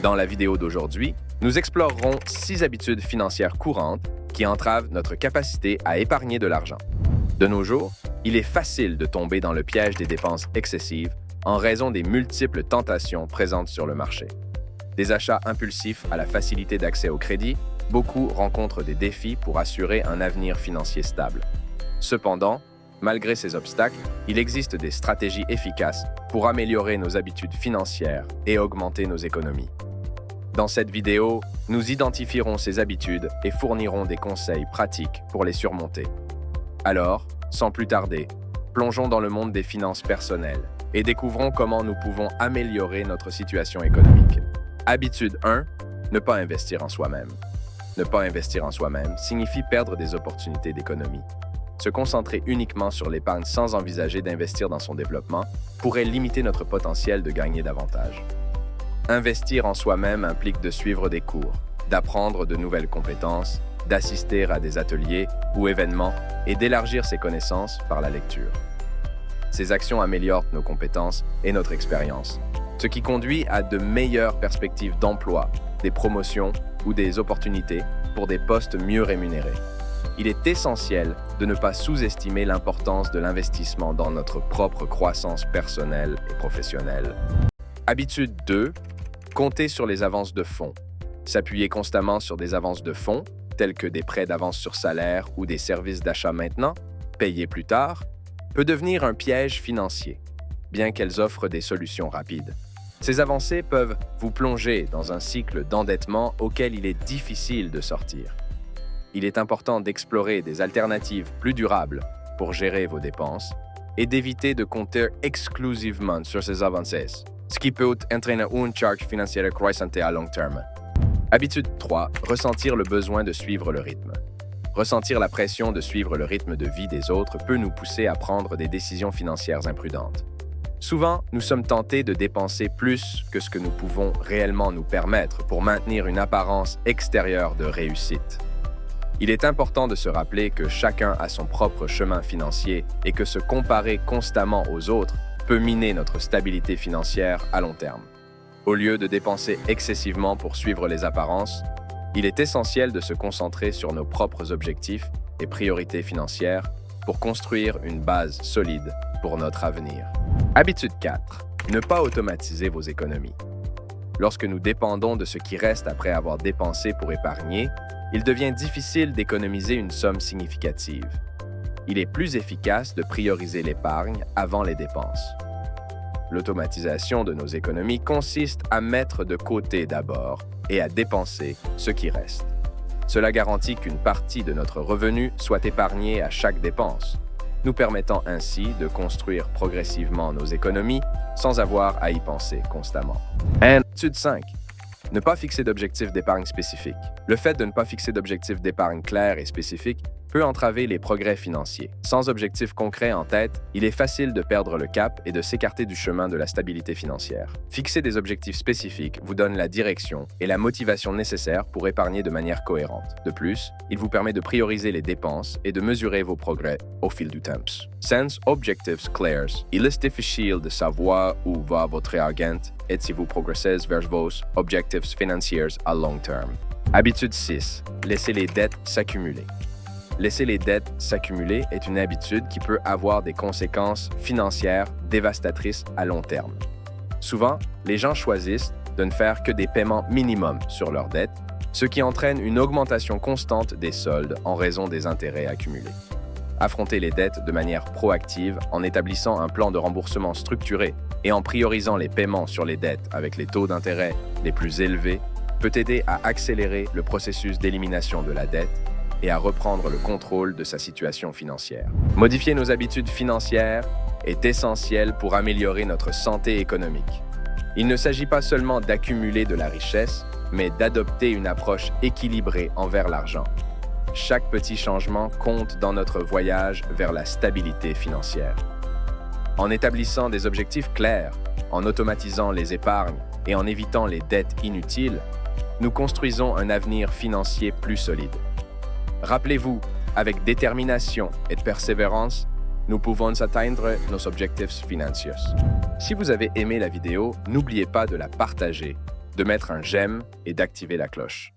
Dans la vidéo d'aujourd'hui, nous explorerons 6 habitudes financières courantes qui entravent notre capacité à épargner de l'argent. De nos jours, il est facile de tomber dans le piège des dépenses excessives en raison des multiples tentations présentes sur le marché. Des achats impulsifs à la facilité d'accès au crédit, beaucoup rencontrent des défis pour assurer un avenir financier stable. Cependant, malgré ces obstacles, il existe des stratégies efficaces pour améliorer nos habitudes financières et augmenter nos économies. Dans cette vidéo, nous identifierons ces habitudes et fournirons des conseils pratiques pour les surmonter. Alors, sans plus tarder, plongeons dans le monde des finances personnelles et découvrons comment nous pouvons améliorer notre situation économique. Habitude 1, ne pas investir en soi-même. Ne pas investir en soi-même signifie perdre des opportunités d'économie. Se concentrer uniquement sur l'épargne sans envisager d'investir dans son développement pourrait limiter notre potentiel de gagner davantage. Investir en soi-même implique de suivre des cours, d'apprendre de nouvelles compétences, d'assister à des ateliers ou événements et d'élargir ses connaissances par la lecture. Ces actions améliorent nos compétences et notre expérience, ce qui conduit à de meilleures perspectives d'emploi, des promotions ou des opportunités pour des postes mieux rémunérés. Il est essentiel de ne pas sous-estimer l'importance de l'investissement dans notre propre croissance personnelle et professionnelle. Habitude 2, compter sur les avances de fonds. S'appuyer constamment sur des avances de fonds, tels que des prêts d'avance sur salaire ou des services d'achat maintenant, payés plus tard, peut devenir un piège financier, bien qu'elles offrent des solutions rapides. Ces avancées peuvent vous plonger dans un cycle d'endettement auquel il est difficile de sortir. Il est important d'explorer des alternatives plus durables pour gérer vos dépenses et d'éviter de compter exclusivement sur ces avancées, ce qui peut entraîner une charge financière croissante à long terme. Habitude 3, ressentir le besoin de suivre le rythme. Ressentir la pression de suivre le rythme de vie des autres peut nous pousser à prendre des décisions financières imprudentes. Souvent, nous sommes tentés de dépenser plus que ce que nous pouvons réellement nous permettre pour maintenir une apparence extérieure de réussite. Il est important de se rappeler que chacun a son propre chemin financier et que se comparer constamment aux autres peut miner notre stabilité financière à long terme. Au lieu de dépenser excessivement pour suivre les apparences, il est essentiel de se concentrer sur nos propres objectifs et priorités financières pour construire une base solide pour notre avenir. Habitude 4. Ne pas automatiser vos économies. Lorsque nous dépendons de ce qui reste après avoir dépensé pour épargner, il devient difficile d'économiser une somme significative. Il est plus efficace de prioriser l'épargne avant les dépenses. L'automatisation de nos économies consiste à mettre de côté d'abord et à dépenser ce qui reste. Cela garantit qu'une partie de notre revenu soit épargnée à chaque dépense, nous permettant ainsi de construire progressivement nos économies sans avoir à y penser constamment. Habitude 5. Ne pas fixer d'objectifs d'épargne spécifiques. Le fait de ne pas fixer d'objectifs d'épargne clairs et spécifiques peut entraver les progrès financiers. Sans objectifs concrets en tête, il est facile de perdre le cap et de s'écarter du chemin de la stabilité financière. Fixer des objectifs spécifiques vous donne la direction et la motivation nécessaires pour épargner de manière cohérente. De plus, il vous permet de prioriser les dépenses et de mesurer vos progrès au fil du temps. Sans objectifs clairs, il est difficile de savoir où va votre argent et si vous progressez vers vos objectifs financiers à long terme. Habitude 6. Laissez les dettes s'accumuler. Laisser les dettes s'accumuler est une habitude qui peut avoir des conséquences financières dévastatrices à long terme. Souvent, les gens choisissent de ne faire que des paiements minimums sur leurs dettes, ce qui entraîne une augmentation constante des soldes en raison des intérêts accumulés. Affronter les dettes de manière proactive en établissant un plan de remboursement structuré et en priorisant les paiements sur les dettes avec les taux d'intérêt les plus élevés peut aider à accélérer le processus d'élimination de la dette et à reprendre le contrôle de sa situation financière. Modifier nos habitudes financières est essentiel pour améliorer notre santé économique. Il ne s'agit pas seulement d'accumuler de la richesse, mais d'adopter une approche équilibrée envers l'argent. Chaque petit changement compte dans notre voyage vers la stabilité financière. En établissant des objectifs clairs, en automatisant les épargnes et en évitant les dettes inutiles, nous construisons un avenir financier plus solide. Rappelez-vous, avec détermination et persévérance, nous pouvons atteindre nos objectifs financiers. Si vous avez aimé la vidéo, n'oubliez pas de la partager, de mettre un j'aime et d'activer la cloche.